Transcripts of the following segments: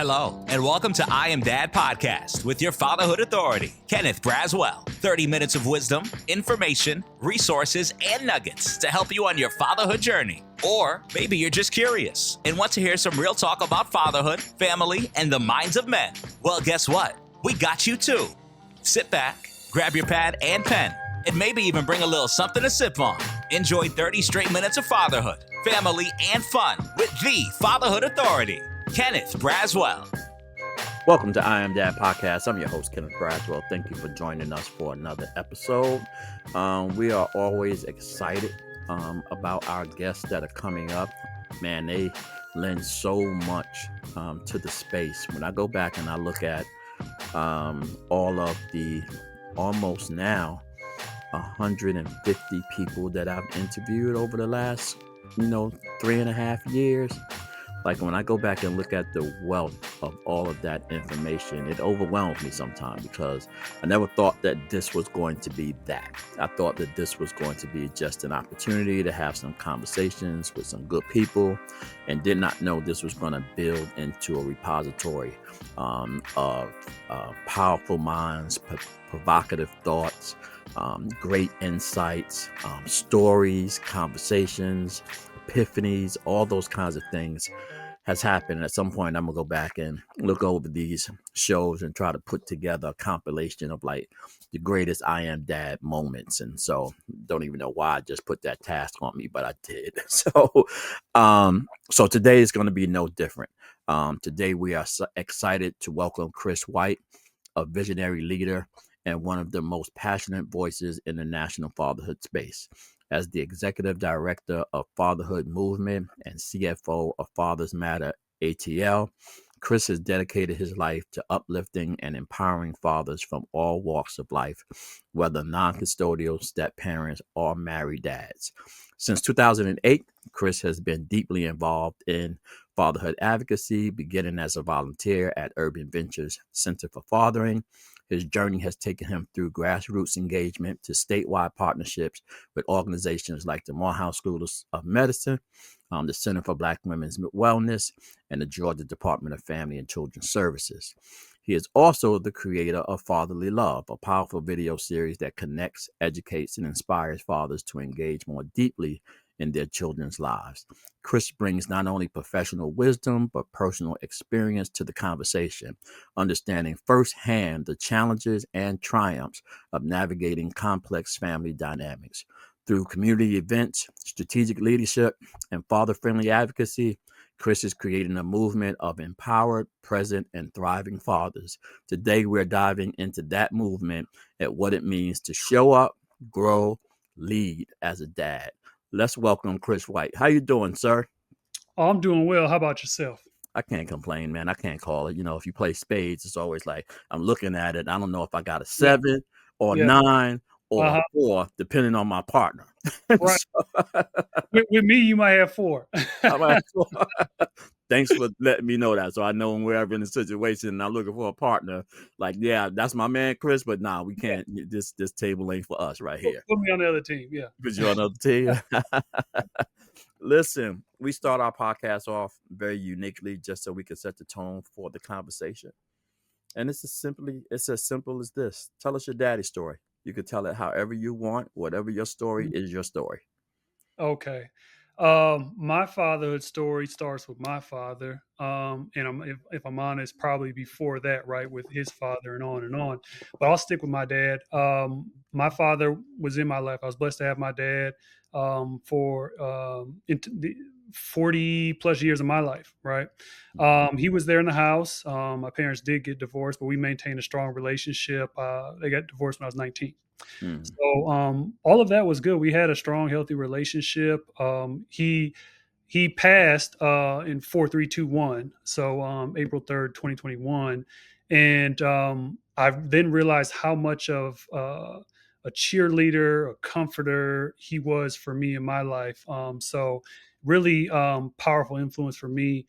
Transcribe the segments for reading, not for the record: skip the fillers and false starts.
Hello, and welcome to I Am Dad Podcast with your fatherhood authority, Kenneth Braswell. 30 minutes of wisdom, information, resources, and nuggets to help you on your fatherhood journey. Or maybe you're just curious and want to hear some real talk about fatherhood, family, and the minds of men. Well, guess what? We got you too. Sit back, grab your pad and pen, and maybe even bring a little something to sip on. Enjoy 30 straight minutes of fatherhood, family, and fun with the Fatherhood Authority, Kenneth Braswell. Welcome to I Am Dad Podcast. I'm your host, Kenneth Braswell. Thank you for joining us for another episode. We are always excited about our guests that are coming up. Man, they lend so much to the space. When I go back and I look at all of the almost now 150 people that I've interviewed over the last, 3.5 years. Like when I go back and look at the wealth of all of that information, it overwhelms me sometimes because I never thought that this was going to be that. I thought that this was going to be just an opportunity to have some conversations with some good people, and did not know this was going to build into a repository of powerful minds, provocative thoughts, great insights, stories, conversations, epiphanies, all those kinds of things has happened. At some point, I'm gonna go back and look over these shows and try to put together a compilation of like the greatest I Am Dad moments. And so, don't even know why I just put that task on me, but I did. So today is going to be no different. Today we are so excited to welcome Chris White, a visionary leader and one of the most passionate voices in the national fatherhood space. As the executive director of Fatherhood Movement and CFO of Fathers Matter ATL, Chris has dedicated his life to uplifting and empowering fathers from all walks of life, whether non-custodial, step-parents, or married dads. Since 2008, Chris has been deeply involved in fatherhood advocacy, beginning as a volunteer at Urban Ventures Center for Fathering. His journey has taken him through grassroots engagement to statewide partnerships with organizations like the Morehouse School of Medicine, the Center for Black Women's Wellness, and the Georgia Department of Family and Children's Services. He is also the creator of Fatherly Love, a powerful video series that connects, educates, and inspires fathers to engage more deeply in their children's lives. Chris brings not only professional wisdom, but personal experience to the conversation, understanding firsthand the challenges and triumphs of navigating complex family dynamics. Through community events, strategic leadership, and father-friendly advocacy, Chris is creating a movement of empowered, present, and thriving fathers. Today, we're diving into that movement and what it means to show up, grow, lead as a dad. Let's welcome Chris White. How you doing, sir? Oh, I'm doing well. How about yourself? I can't complain, man. I can't call it. If you play spades, it's always like I'm looking at it. I don't know if I got a 7 or 9 or a 4, depending on my partner. Right. With me, you might have 4. I might have 4. Thanks for letting me know that. So I know when we're ever in a situation and I'm looking for a partner, like, yeah, that's my man, Chris, but nah, we can't. This table ain't for us right here. Put me on the other team, yeah. Put you on the other team. Listen, we start our podcast off very uniquely just so we can set the tone for the conversation. And it's as simple as this. Tell us your daddy story. You can tell it however you want. Whatever your story is your story. Okay. My fatherhood story starts with my father. And if I'm honest, probably before that, right, with his father and on and on. But I'll stick with my dad. My father was in my life. I was blessed to have my dad for 40 plus years of my life, right? He was there in the house. My parents did get divorced, but we maintained a strong relationship. They got divorced when I was 19. So all of that was good. We had a strong, healthy relationship. He passed in 4/3/21, so April 3rd, 2021, and I then realized how much of a cheerleader, a comforter he was for me in my life. So really powerful influence for me.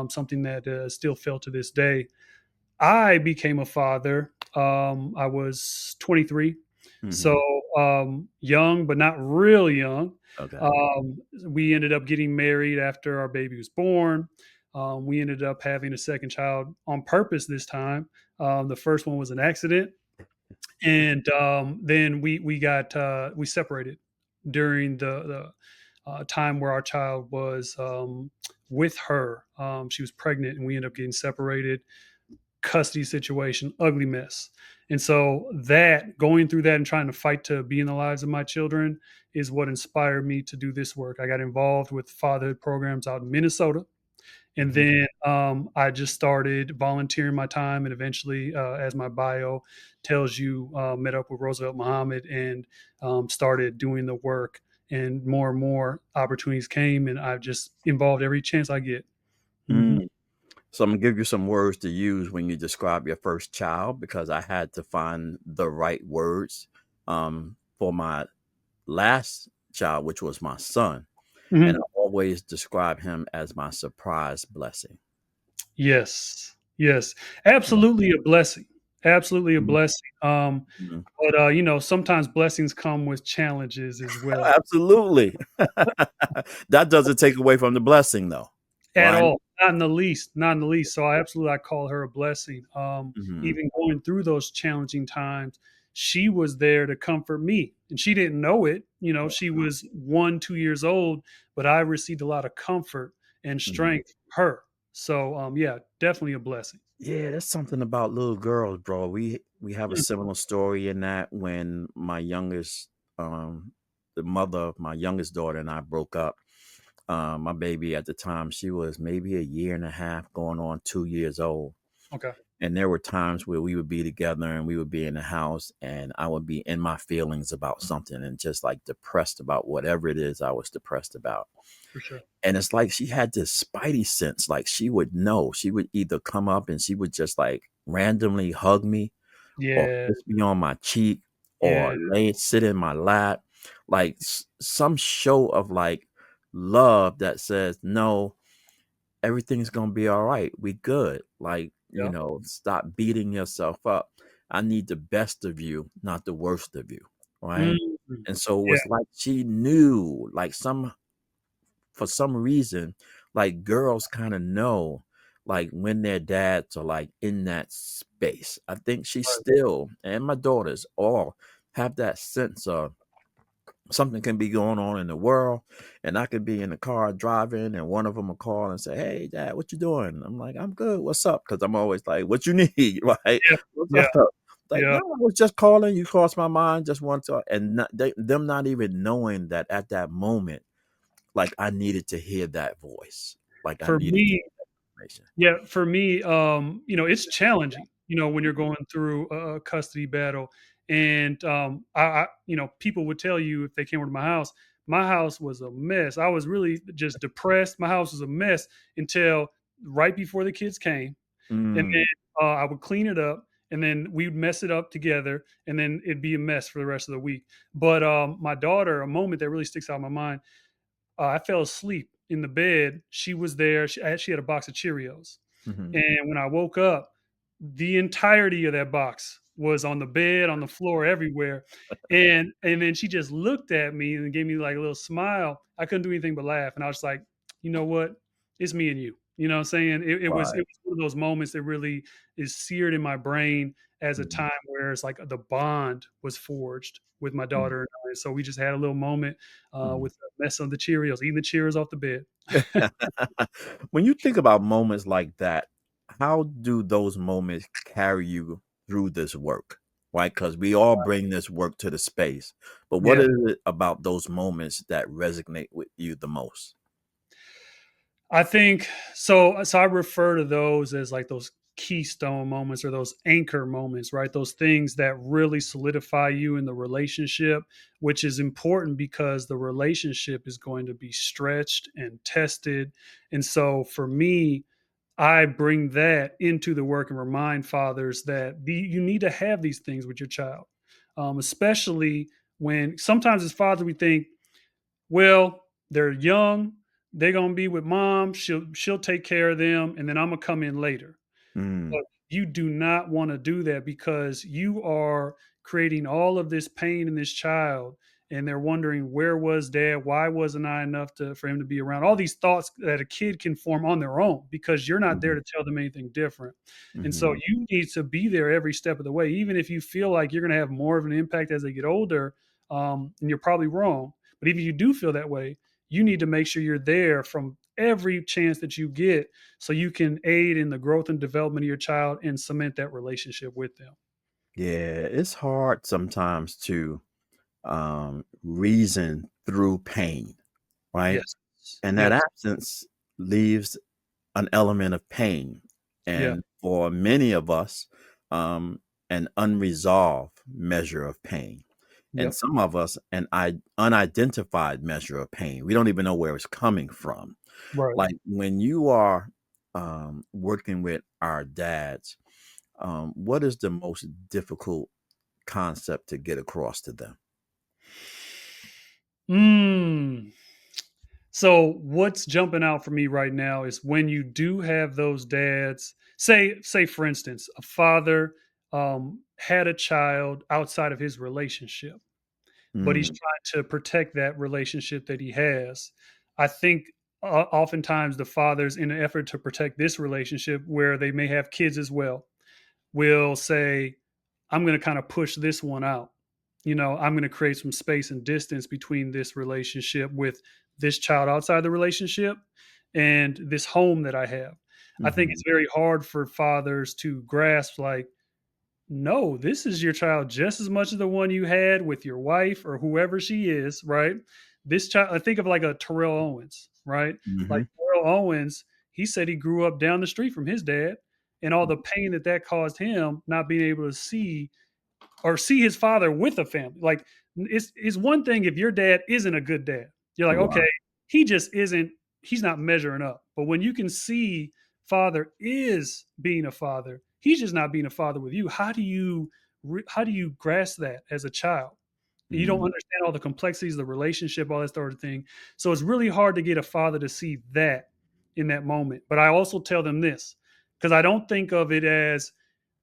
Something that still felt to this day. I became a father. I was 23. So young, but not real young. Okay. We ended up getting married after our baby was born. We ended up having a second child on purpose this time. The first one was an accident, and then we separated during the time where our child was with her. She was pregnant, and we ended up getting separated. Custody situation, ugly mess. And so that going through that and trying to fight to be in the lives of my children is what inspired me to do this work. I got involved with fatherhood programs out in Minnesota. And Mhm. then I just started volunteering my time, and eventually, as my bio tells you, met up with Roosevelt Muhammad and started doing the work. And more opportunities came, and I've just involved every chance I get. Mhm. Mm. So I'm gonna give you some words to use when you describe your first child because I had to find the right words for my last child, which was my son, and I Mhm. always describe him as my surprise blessing. Yes. Yes. Absolutely a blessing. Absolutely a Mhm, blessing. mhm. But sometimes blessings come with challenges as well. Absolutely. That doesn't take away from the blessing, though, At right? all. Not in the least. Not in the least. So I call her a blessing. Mhm, Even going through those challenging times, she was there to comfort me. And she didn't know it. She was 1, 2 years old, but I received a lot of comfort and mhm. strength from her. So yeah, definitely a blessing. Yeah, there's something about little girls, bro. We have a Mm, similar story in that when my youngest, the mother of my youngest daughter and I broke up. My baby at the time, she was maybe a year and a half, going on 2 years old. okay. And there were times where we would be together and we would be in the house and I would be in my feelings about something and just like depressed about whatever it is I was depressed about. For sure. And it's like she had this spidey sense, like she would know. She would either come up and she would just like randomly hug me or Yeah. kiss me on my cheek or Yeah. sit in my lap, like some show of like love that says, no, everything's gonna be all right. We good. Like, Yeah. stop beating yourself up. I need the best of you, not the worst of you. Right. Mhm. And so it Yeah. was like she knew, like for some reason, like girls kind of know like when their dads are like in that space. I think she Right. still and my daughters all have that sense of something can be going on in the world and I could be in the car driving and one of them will call and say, "Hey dad, what you doing?" I'm like, "I'm good. What's up?" Because I'm always like, "What you need?" Right? Yeah. What's Yeah. up? Like, Yeah. no, I was just calling. You crossed my mind. Just want to, and them not even knowing that at that moment, like I needed to hear that voice. Like I For needed to me, hear that information. Yeah, for me, it's challenging, when you're going through a custody battle. And people would tell you if they came over to my house was a mess. I was really just depressed. My house was a mess until right before the kids came. And Mm, then I would clean it up, and then we'd mess it up together, and then it'd be a mess for the rest of the week. But my daughter, a moment that really sticks out in my mind, I fell asleep in the bed. She was there. She had a box of Cheerios. mhm. And when I woke up, the entirety of that box was on the bed, on the floor, everywhere. And then she just looked at me and gave me like a little smile. I couldn't do anything but laugh. And I was like, you know what? It's me and you. You know what I'm saying? It Right. was one of those moments that really is seared in my brain as a Mhm, time where it's like the bond was forged with my mhm, daughter and I. So we just had a little moment mhm. with the mess of the Cheerios, eating the Cheerios off the bed. When you think about moments like that, how do those moments carry you through this work? Right? Because we all bring this work to the space. But what Yeah. is it about those moments that resonate with you the most? I think so. So I refer to those as like those keystone moments or those anchor moments, right? Those things that really solidify you in the relationship, which is important because the relationship is going to be stretched and tested. And so for me, I bring that into the work and remind fathers that you need to have these things with your child, especially when sometimes as fathers we think, well, they're young. They're gonna be with mom. She'll take care of them, and then I'm gonna come in later. Mm, But you do not want to do that because you are creating all of this pain in this child, and they're wondering, where was dad? Why wasn't I enough for him to be around? All these thoughts that a kid can form on their own because you're not there Mhm. to tell them anything different. And so Mhm. you need to be there every step of the way, even if you feel like you're going to have more of an impact as they get older. And you're probably wrong. But if you do feel that way, you need to make sure you're there from every chance that you get so you can aid in the growth and development of your child and cement that relationship with them. Yeah, it's hard sometimes to reason through pain, right? Yes. And that Yes. absence leaves an element of pain. Yeah. And for many of us, um, an unresolved measure of pain. And Yep. some of us, an unidentified measure of pain. We don't even know where it's coming from. Right. Like when you are working with our dads, what is the most difficult concept to get across to them? Mm. So what's jumping out for me right now is when you do have those dads, say for instance, a father had a child outside of his relationship, but he's Mm, trying to protect that relationship that he has. I think oftentimes the fathers, in an effort to protect this relationship where they may have kids as well, will say, I'm going to kind of push this one out. I'm going to create some space and distance between this relationship with this child outside the relationship and this home that I have. I think mhm, it's very hard for fathers to grasp, like, no, this is your child just as much as the one you had with your wife or whoever she is, right? This child, I think of like a Terrell Owens, right? Like mhm, Terrell Owens, he said he grew up down the street from his dad, and all the pain that caused him not being able to see his father with a family. Like it's one thing if your dad isn't a good dad. You're like, right, okay, he just isn't, he's not measuring up. But when you can see father is being a father, he's just not being a father with you. How do you grasp that as a child? You don't mm, understand all the complexities of the relationship, all that sort of thing. So it's really hard to get a father to see that in that moment. But I also tell them this because I don't think of it as,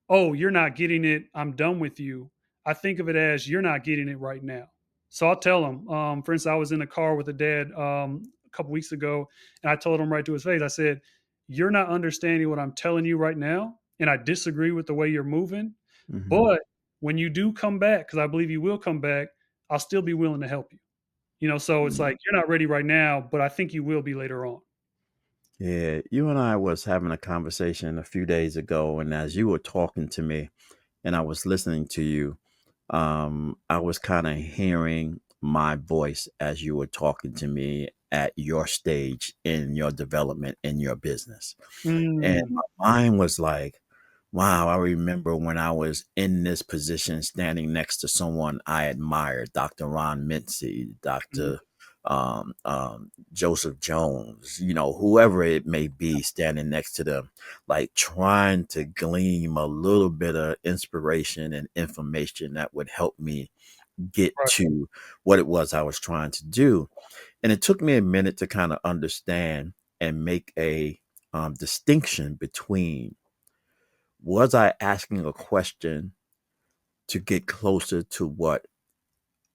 oh, you're not getting it, I'm done with you. I think of it as, you're not getting it right now. So I'll tell him. For instance, I was in a car with a dad a couple weeks ago, and I told him right to his face, I said, you're not understanding what I'm telling you right now, and I disagree with the way you're moving. mhm, But when you do come back, because I believe you will come back, I'll still be willing to help you. So it's mm. like, you're not ready right now, but I think you will be later on. Yeah, you and I was having a conversation a few days ago, and as you were talking to me and I was listening to you, I was kind of hearing my voice as you were talking to me at your stage in your development in your business. And Mm, my mind was like, wow, I remember when I was in this position standing next to someone I admired, Dr. Ron Mincy, mm, Dr. Joseph Jones, whoever it may be, standing next to them, like trying to glean a little bit of inspiration and information that would help me get right. to what it was I was trying to do. And it took me a minute to kind of understand and make a distinction between, was I asking a question to get closer to what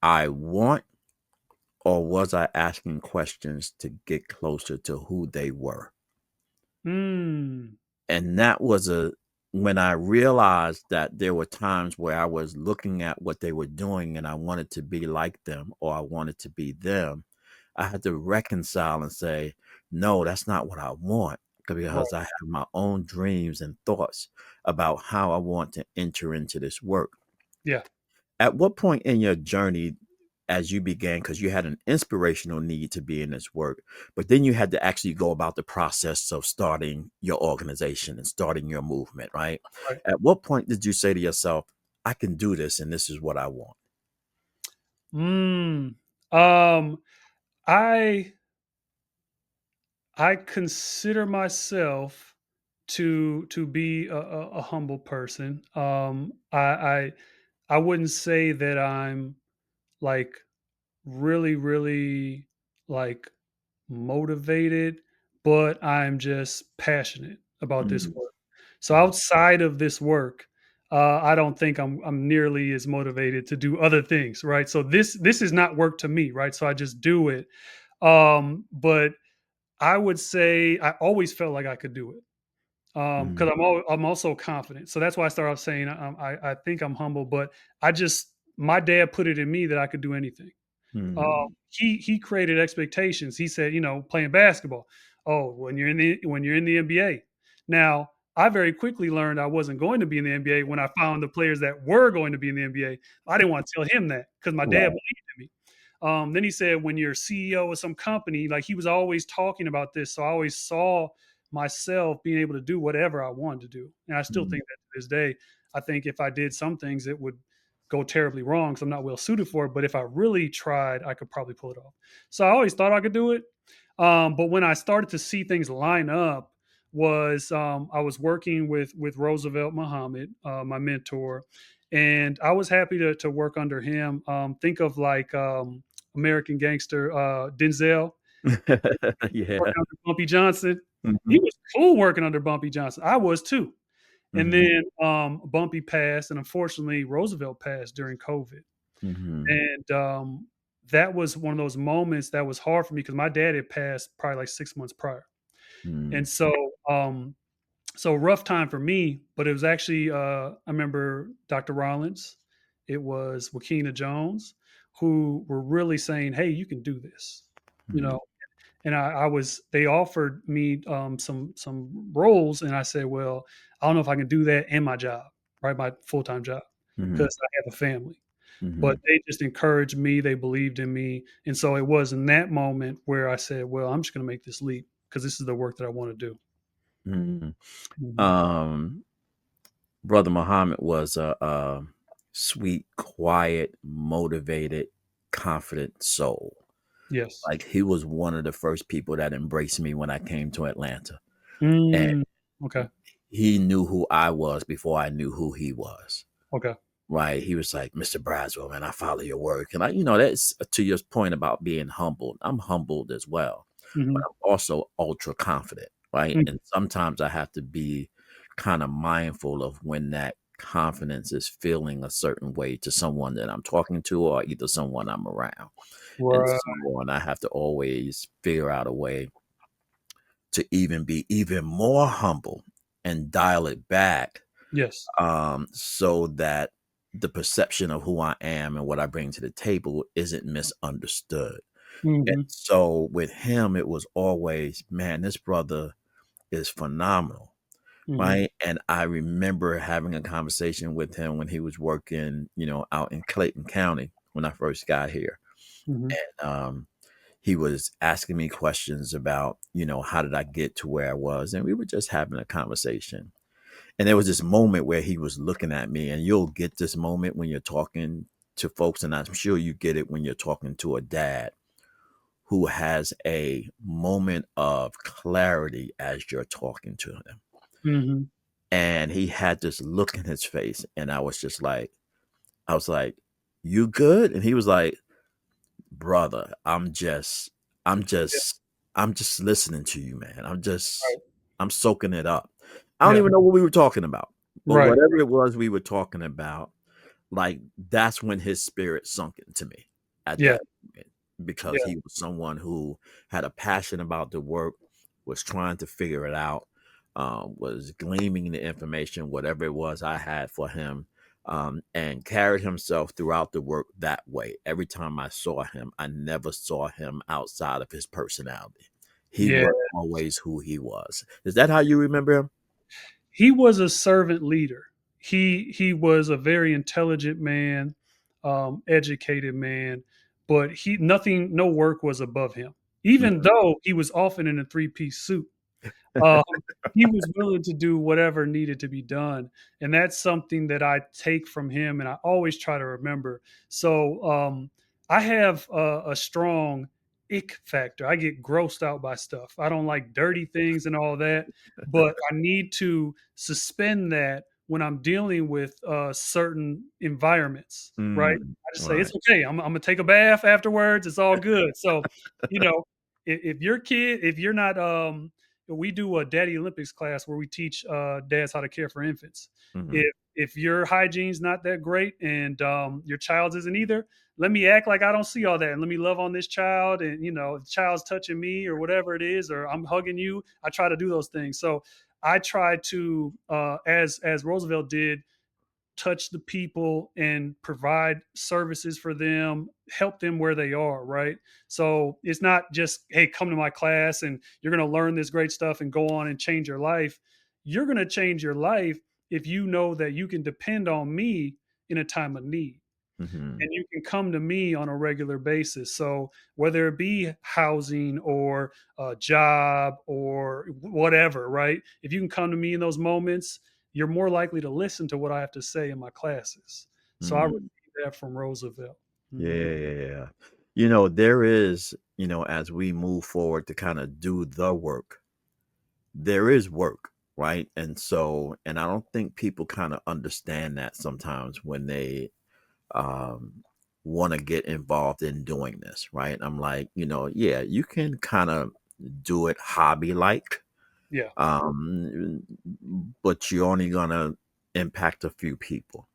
I want, or was I asking questions to get closer to who they were? Mm, And that was when I realized that there were times where I was looking at what they were doing and I wanted to be like them or I wanted to be them. I had to reconcile and say, no, that's not what I want, because right. I have my own dreams and thoughts about how I want to enter into this work. Yeah. At what point in your journey, as you began, because you had an inspirational need to be in this work, but then you had to actually go about the process of starting your organization and starting your movement, right? Right. At what point did you say to yourself, I can do this and this is what I want? Mm. Um, I I consider myself to be a humble person. I wouldn't say that I'm like really like motivated, but I'm just passionate about this Mm, work. So mm, outside of this work, I don't think I'm nearly as motivated to do other things, right? So this is not work to me, right? So I just do it. But I would say I always felt like I could do it. Because Mhm. I'm also confident. So that's why I started off saying I think I'm humble, but I just my dad put it in me that I could do anything. Mhm. He created expectations. He said, playing basketball. Oh, when you're in the NBA. Now, I very quickly learned I wasn't going to be in the NBA when I found the players that were going to be in the NBA. I didn't want to tell him that because my dad Right. believed in me. Then he said, when you're CEO of some company, like he was always talking about this. So I always saw myself being able to do whatever I wanted to do. And I still Mhm. think that to this day, I think if I did some things, it would go terribly wrong because I'm not well suited for it. But if I really tried, I could probably pull it off. So I always thought I could do it. But when I started to see things line up, was I was working with Roosevelt Muhammad, my mentor, and I was happy to work under him. Think of like American Gangster Denzel Yeah. working under Bumpy Johnson. He Mhm. was cool working under Bumpy Johnson. I was too. And Mhm. then Bumpy passed, and unfortunately Roosevelt passed during COVID. Mhm. And that was one of those moments that was hard for me because my dad had passed probably like 6 months prior. And Mhm. so rough time for me, but it was actually I remember Dr. Rollins, it was Wakina Jones, who were really saying, "Hey, you can do this," you Mhm. know. And I was they offered me some roles, and I said, "Well, I don't know if I can do that and my job, right, my full time job, Mhm. because I have a family." But Mhm. they just encouraged me, they believed in me, and so it was in that moment where I said, "Well, I'm just gonna make this leap because this is the work that I wanna do." Mhm. Mhm. Um, Brother Muhammad was a sweet, quiet, motivated, confident soul. Yes. Like he was one of the first people that embraced me when I came to Atlanta, and Mm. Okay, he knew who I was before I knew who he was. okay. Right? He was like, "Mr. Braswell, man, I follow your work," and that's to your point about being humbled. I'm humbled as well, but Mhm, I'm also ultra confident, right? mhm. And sometimes I have to be kind of mindful of when that confidence is feeling a certain way to someone that I'm talking to or either someone I'm around. And Right. so on, I have to always figure out a way to even be even more humble and dial it back, Yes. so that the perception of who I am and what I bring to the table isn't misunderstood. And Mhm, so with him, it was always, man, this brother is phenomenal. mhm, Right. And I remember having a conversation with him when he was working, out in Clayton County when I first got here. mhm. And he was asking me questions about, how did I get to where I was? And we were just having a conversation. And there was this moment where he was looking at me, and you'll get this moment when you're talking to folks, and I'm sure you get it when you're talking to a dad who has a moment of clarity as you're talking to him. Mhm. And he had this look in his face, and I was like, "You good?" And he was like, "Brother, I'm Yeah, just, I'm just listening to you, man. right. I'm soaking it up." I don't Yeah, even know what we were talking about, but right. whatever it was we were talking about, like that's when his spirit sunk into me at Yeah, that moment, because yeah, he was someone who had a passion about the work, was trying to figure it out, was gleaming the information, whatever it was I had for him, and carried himself throughout the work that way. Every time I saw him, I never saw him outside of his personality. He yeah. was always who he was. Is that how you remember him? He was a servant leader. He was a very intelligent man, educated man, but he nothing no work was above him. Even though he was often in a three-piece suit. Um, he was willing to do whatever needed to be done, and that's something that I take from him, and I always try to remember. So I have a strong ick factor. I get grossed out by stuff. I don't like dirty things and all that, but I need to suspend that when I'm dealing with certain environments. Right? Mm, I just say right. it's okay. I'm gonna take a bath afterwards. It's all good. So, you know, if your kid, if you're not we do a daddy Olympics class where we teach dads how to care for infants. Mhm. If if your hygiene's not that great and your child's isn't either, let me act like I don't see all that, and let me love on this child. And if the child's touching me or whatever it is, or I'm hugging you, I try to do those things. So I try to, as Roosevelt did, touch the people and provide services for them, help them where they are, right? So it's not just, hey, come to my class and you're going to learn this great stuff and go on and change your life. You're going to change your life if you know that you can depend on me in a time of need, Hmm. and you can come to me on a regular basis. So whether it be housing or a job or whatever, right? If you can come to me in those moments, you're more likely to listen to what I have to say in my classes. So I received Mm. that from Roosevelt. Yeah, Mhm. yeah, yeah. There is, as we move forward to kind of do the work, there is work, right? And I don't think people kind of understand that sometimes when they um, want to get involved in doing this, right? I'm like, yeah, you can kind of do it hobby like, Yeah, um, but you're only gonna impact a few people.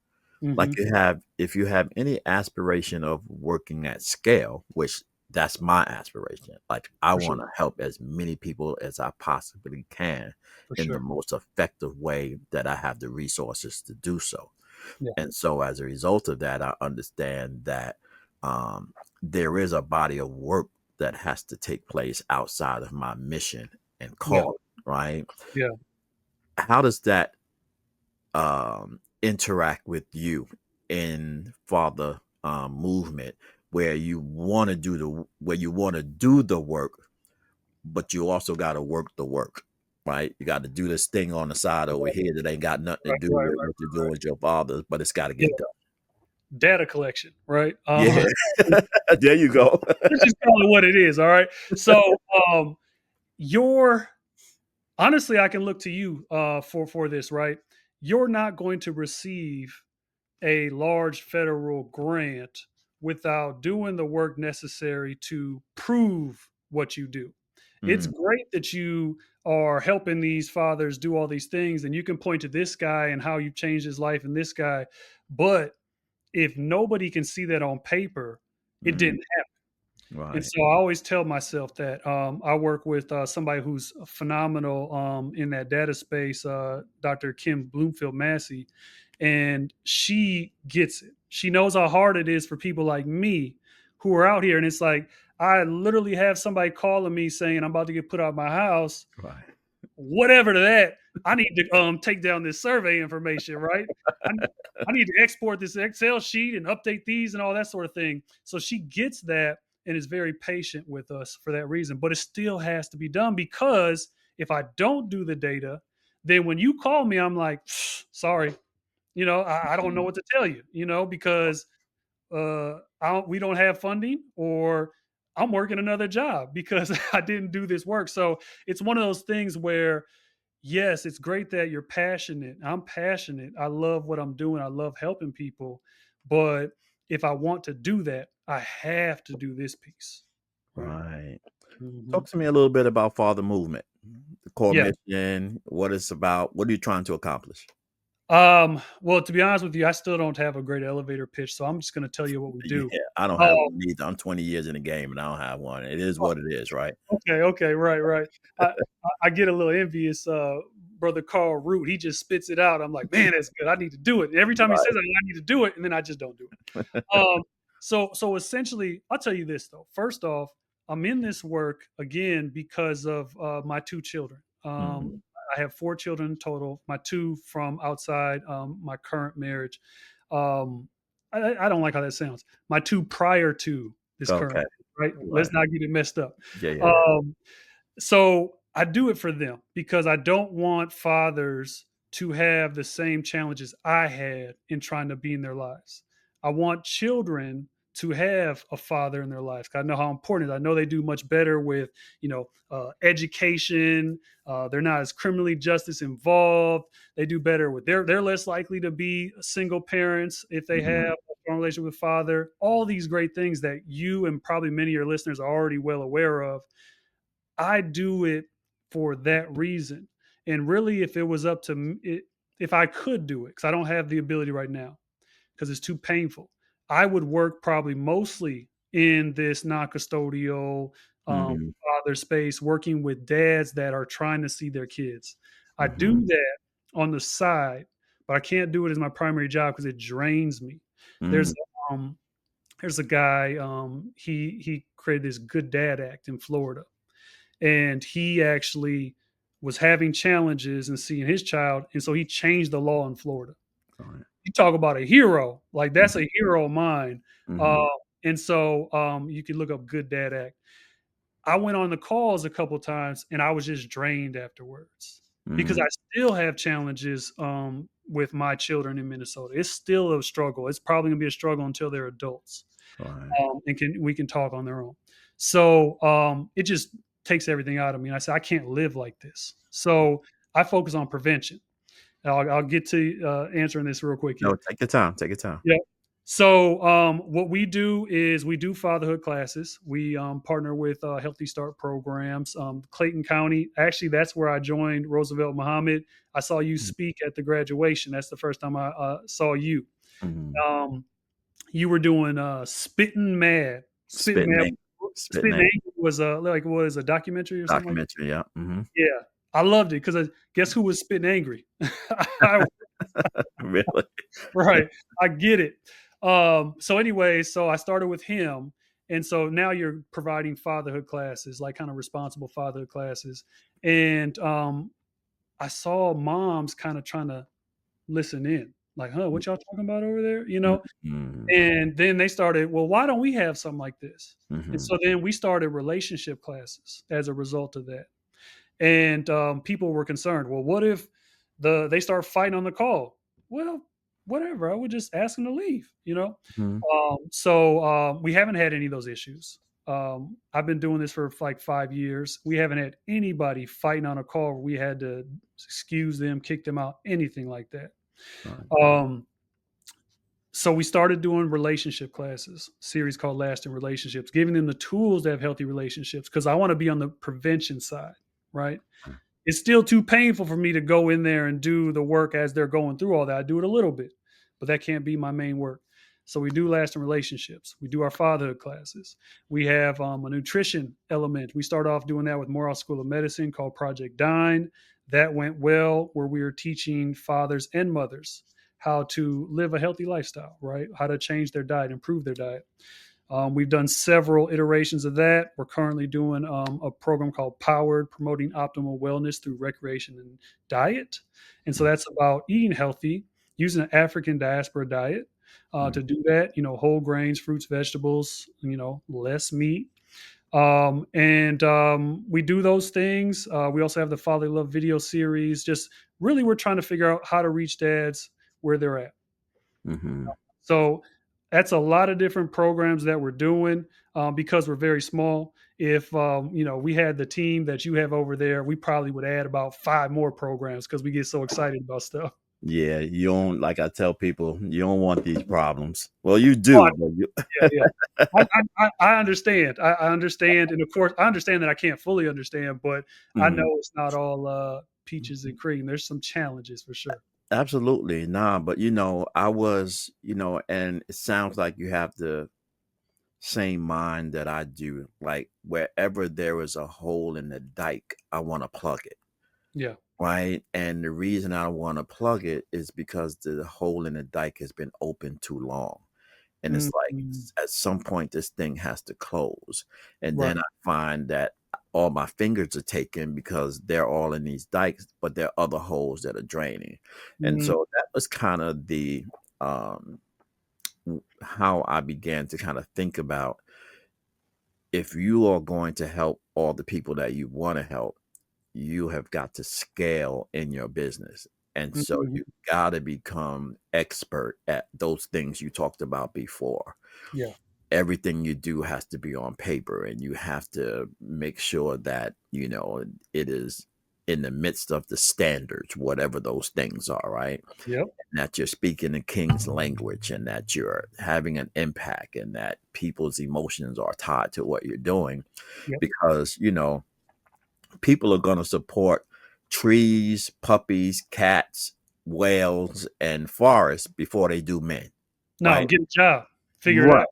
Like hmm, if you have any aspiration of working at scale, which that's my aspiration. Like I for sure, want to help as many people as I possibly can for in the sure. most effective way that I have the resources to do so. Yeah, And so as a result of that, I understand that there is a body of work that has to take place outside of my mission and yeah, call, right? yeah. How does that interact with you in father movement where you want to do the work, but you also got to work the work, right? You got to do this thing on the side over Right, here that ain't got nothing to right, do right, with right, what you're right. doing with your father, but it's got to Yeah, get done. data collection, right? Yeah. There you go. Let's just call it what it is. All right. So, um, your honestly, I can look to you for this, right? You're not going to receive a large federal grant without doing the work necessary to prove what you do. It's Mm, great that you are helping these fathers do all these things, and you can point to this guy and how you've changed his life and this guy. But if nobody can see that on paper, it mm, didn't. And right. so I always tell myself that I work with somebody who's phenomenal in that data space, Dr. Kim Bloomfield Massey, and she gets it. She knows how hard it is for people like me who are out here. And it's like, I literally have somebody calling me saying, I'm about to get put out of my house, Right. whatever to that. I need to take down this survey information, right? I, I need to export this Excel sheet and update these and all that sort of thing. So she gets that and is very patient with us for that reason. But it still has to be done, because if I don't do the data, then when you call me, I'm like, sorry, I don't know Mm, what to tell you, because we don't have funding, or I'm working another job because I didn't do this work. So it's one of those things where, yes, it's great that you're passionate. I'm passionate. I love what I'm doing. I love helping people. But if I want to do that, I have to do this piece. Right. right. Hmm. Talk to me a little bit about father movement, the core Yeah. mission, what it's about, what are you trying to accomplish? Well, to be honest with you, I still don't have a great elevator pitch. So I'm just going to tell you what we do. Yeah, I don't have Um, one either. I'm 20 years in the game and I don't have one. It is what it is, right? Okay, okay, right, right. I get a little envious. Brother Carl Root, he just spits it out. I'm like, man, that's good. I need to do it. And every time he says Right. it, I need to do it, and then I just don't do it. So essentially, I'll tell you this though. First off, I'm in this work again because of my two children. Mhm. I have four children total. My two from outside my current marriage. Um, I don't like how that sounds. My two prior to this current, Okay. right? Right. Let's not get it messed up. Yeah, yeah, yeah. Um, so I do it for them because I don't want fathers to have the same challenges I had in trying to be in their lives. I want children to have a father in their lives. I know how important it is. I know they do much better with, education. They're not as criminally justice involved. They do better with they're less likely to be single parents if they have Mhm. a strong relationship with father. All these great things that you and probably many of your listeners are already well aware of. I do it for that reason. And really, if it was up to me, if I could do it, because I don't have the ability right now, because it's too painful, I would work probably mostly in this non-custodial Mm-hmm. father space, working with dads that are trying to see their kids. I do Mm-hmm. that on the side, but I can't do it as my primary job because it drains me. Mm-hmm. There's um, there's a guy, he created this Good Dad Act in Florida, and he actually was having challenges and seeing his child, and so he changed the law in Florida. All right. You talk about a hero, like that's a hero of mine. Mm-hmm. Uh, and so you can look up Good Dad Act. I went on the calls a couple times, and I was just drained afterwards because Mm-hmm. I still have challenges with my children in Minnesota. It's still a struggle. It's probably gonna be a struggle until they're adults, All right. and we can talk on their own. So it just takes everything out of me. And I said, I can't live like this. So I focus on prevention. And I'll get to answering this real quick No, here. take your time. Take your time. Yeah. So what we do is we do fatherhood classes. We partner with Healthy Start programs. Clayton County, actually, that's where I joined Roosevelt Muhammad. I saw you speak at the graduation. That's the first time I saw you. Mm-hmm. Um, you were doing Spitting Spitting Mad, name. Spitting Spitting name. Angry was like what is a documentary or something like that? Documentary. Yeah. Mm-hmm. Yeah, I loved it because guess who was Spitting Angry? I Really. Right. I get it. So anyway, so I started with him. And so now you're providing fatherhood classes, like kind of responsible fatherhood classes. And I saw moms kind of trying to listen in, like, huh, what y'all talking about over there? Mm-hmm. And then they started, well, why don't we have something like this? And Mm-hmm. so then we started relationship classes as a result of that. And people were concerned. Well, what if they start fighting on the call? Well, whatever. I would just ask them to leave. Mm-hmm. So we haven't had any of those issues. I've been doing this for like 5 years. We haven't had anybody fighting on a call where we had to excuse them, kick them out, anything like that. All right. Um, so we started doing relationship classes, series called Lasting Relationships, giving them the tools to have healthy relationships because I want to be on the prevention side, right? It's still too painful for me to go in there and do the work as they're going through all that. I do it a little bit, but that can't be my main work. So we do lasting relationships. We do our fatherhood classes. We have a nutrition element. We start off doing that with Morehouse School of Medicine called Project Dine. That went well, where we were teaching fathers and mothers how to live a healthy lifestyle, right? How to change their diet, improve their diet. We've done several iterations of that. We're currently doing a program called Powered, promoting optimal wellness through recreation and diet. And so that's about eating healthy, using an African diaspora diet Mm-hmm. to do that. Whole grains, fruits, vegetables. Less meat. And we do those things. We also have the Father Love video series. Just really, we're trying to figure out how to reach dads where they're at. Mm-hmm. So that's a lot of different programs that we're doing because we're very small. If we had the team that you have over there, we probably would add about 5 more programs because we get so excited about stuff. Yeah, you don't like I tell people, you don't want these problems. Well, you Oh, do, but you yeah, yeah. I understand. I understand, and of course, I understand that I can't fully understand, but I know Mhm. it's not all peaches and cream. There's some challenges for sure. Absolutely. Nah, but I was, and it sounds like you have the same mind that I do. Like wherever there is a hole in the dike, I want to plug it. Yeah. Right. And the reason I want to plug it is because the hole in the dike has been open too long. And it's like Mhm. at some point this thing has to close. And Right. then I find that all my fingers are taken because they're all in these dikes, but there are other holes that are draining. And Mhm. so that was kind of the um how I began to kind of think about if you are going to help all the people that you want to help, you have got to scale in your business. And so Mhm. you got to become expert at those things you talked about before. Yeah. Everything you do has to be on paper, and you have to make sure that, it is in the midst of the standards, whatever those things are, right? Yep. And that you're speaking the king's language and that you're having an impact and that people's emotions are tied to what you're doing Yep. because, people are going to support trees, puppies, cats, whales and forests before they do men, No, right? get a job, figure it Right. out.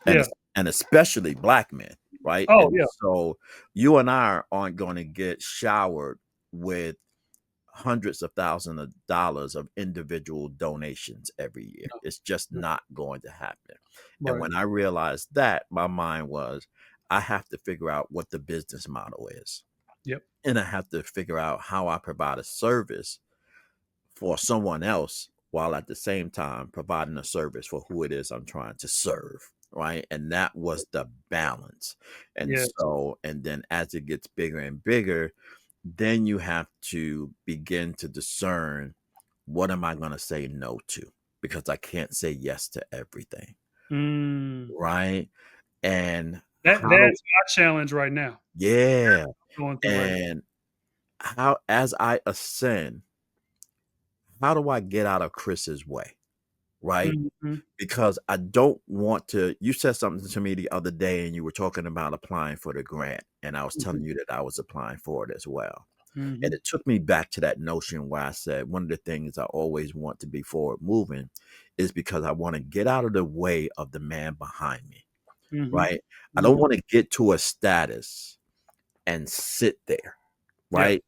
And Yeah. and especially black men, right? Oh, And yeah. so you and I aren't going to get showered with hundreds of thousands of dollars of individual donations every year. No. It's just No. not going to happen. And Right. when I realized that, my mind was, I have to figure out what the business model is. Yep. And I have to figure out how I provide a service for someone else while at the same time providing a service for who it is I'm trying to serve. Right. And that was the balance. And Yes. so, and then as it gets bigger and bigger, then you have to begin to discern, what am I going to say no to? Because I can't say yes to everything. Mm. Right. And That's how do, my challenge right now. yeah. Going through right And how, as I ascend, how do I get out of Chris's way? now. Right. Mhm. Because I don't want to. You said something to me the other day, and you were talking about applying for the grant, and I was Mhm. telling you that I was applying for it as well. And Mhm. it took me back to that notion where I said one of the things I always want to be forward moving is because I want to get out of the way of the man behind me, Mhm. right? I don't Mhm. want to get to a status and sit there, Yeah. right?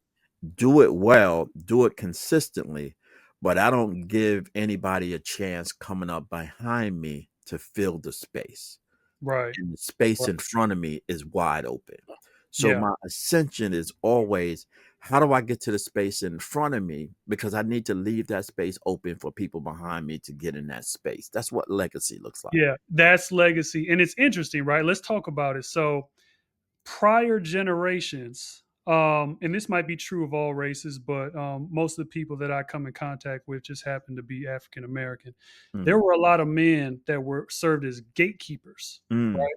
Do it well, do it consistently, but I don't give anybody a chance coming up behind me to fill the space. Right. And the space Right. in front of me is wide open. So Yeah. my ascension is always, how do I get to the space in front of me? Because I need to leave that space open for people behind me to get in that space. That's what legacy looks like. Yeah. That's legacy. And it's interesting, right? Let's talk about it. So prior generations, and this might be true of all races, but most of the people that I come in contact with just happen to be African American. There Mm, were a lot of men that were served as gatekeepers, mm, right?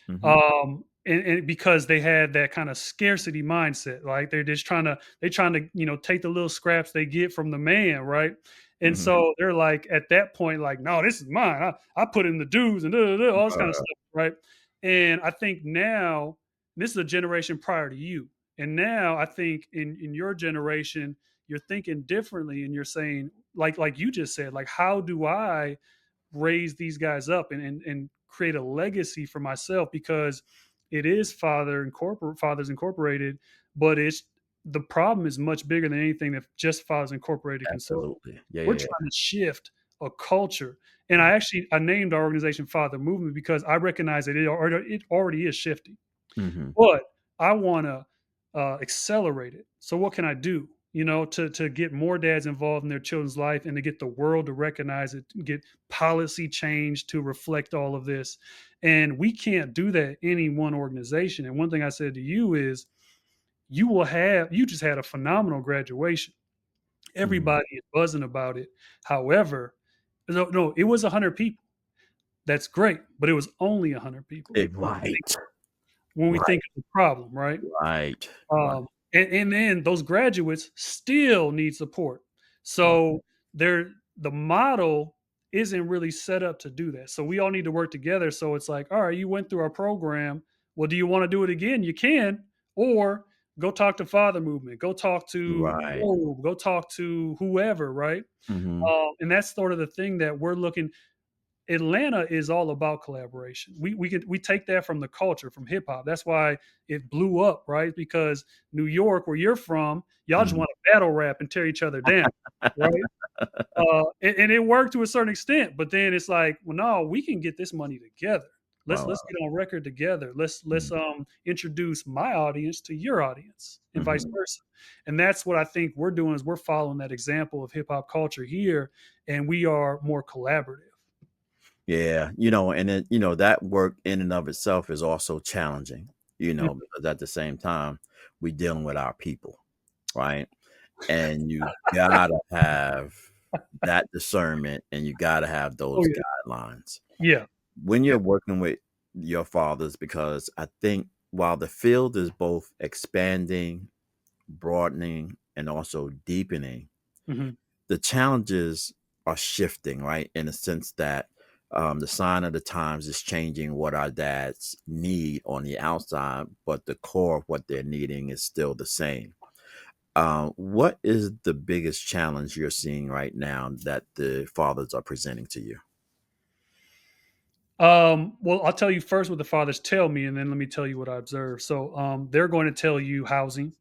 mhm, And because they had that kind of scarcity mindset, right? They're trying to, take the little scraps they get from the man, right? And mhm. so they're like at that point, like, no, this is mine. I put in the dues and all this kind of Uh, stuff, right? And I think now this is a generation prior to you. And now I think in your generation, you're thinking differently and you're saying, like you just said, like, how do I raise these guys up and create a legacy for myself, because it is Fathers Incorporated, but it's the problem is much bigger than anything that just Fathers Incorporated can solve. Absolutely. Yeah, We're yeah, trying to shift a culture. And I named our organization Father Movement because I recognize that it already is shifting, yeah. Mhm. but I want to accelerate it. So what can I do? To get more dads involved in their children's life and to get the world to recognize it, get policy change to reflect all of this. And we can't do that any one organization. And one thing I said to you is you just had a phenomenal graduation. Mhm. Everybody is buzzing about it. However, no, it was 100 people. That's great, but it was only 100 people. Right. When we Right. think of the problem, right? Right. Right. And then those graduates still need support. Right. So the model isn't really set up to do that. So we all need to work together. So it's like, all right, you went through our program. Well, do you want to do it again? You can, or go talk to Father Movement, go talk to Right. go talk to whoever, right? Mhm. And that's sort of the thing that we're looking. Atlanta is all about collaboration. We take that from the culture, from hip hop. That's why it blew up, right? Because New York, where you're from, y'all just Mhm. want to battle rap and tear each other down, right? And it worked to a certain extent, but then it's like, well, no, we can get this money together. Let's Wow, let's wow. get on record together. Let's Mhm. introduce my audience to your audience and vice Mhm. versa. And that's what I think we're doing is we're following that example of hip hop culture here, and we are more collaborative. Yeah, and then, that work in and of itself is also challenging, because at the same time, we dealing with our people, right? And you gotta have that discernment and you gotta have Oh those yeah. guidelines. Yeah. When Yeah. you're working with your fathers, because I think while the field is both expanding, broadening, and also deepening, Mhm. the challenges are shifting, right? In the sense that the sign of the times is changing what our dads need on the outside, but the core of what they're needing is still the same. What is the biggest challenge you're seeing right now that the fathers are presenting to you? Well, I'll tell you first what the fathers tell me, and then let me tell you what I observe. So, they're going to tell you housing,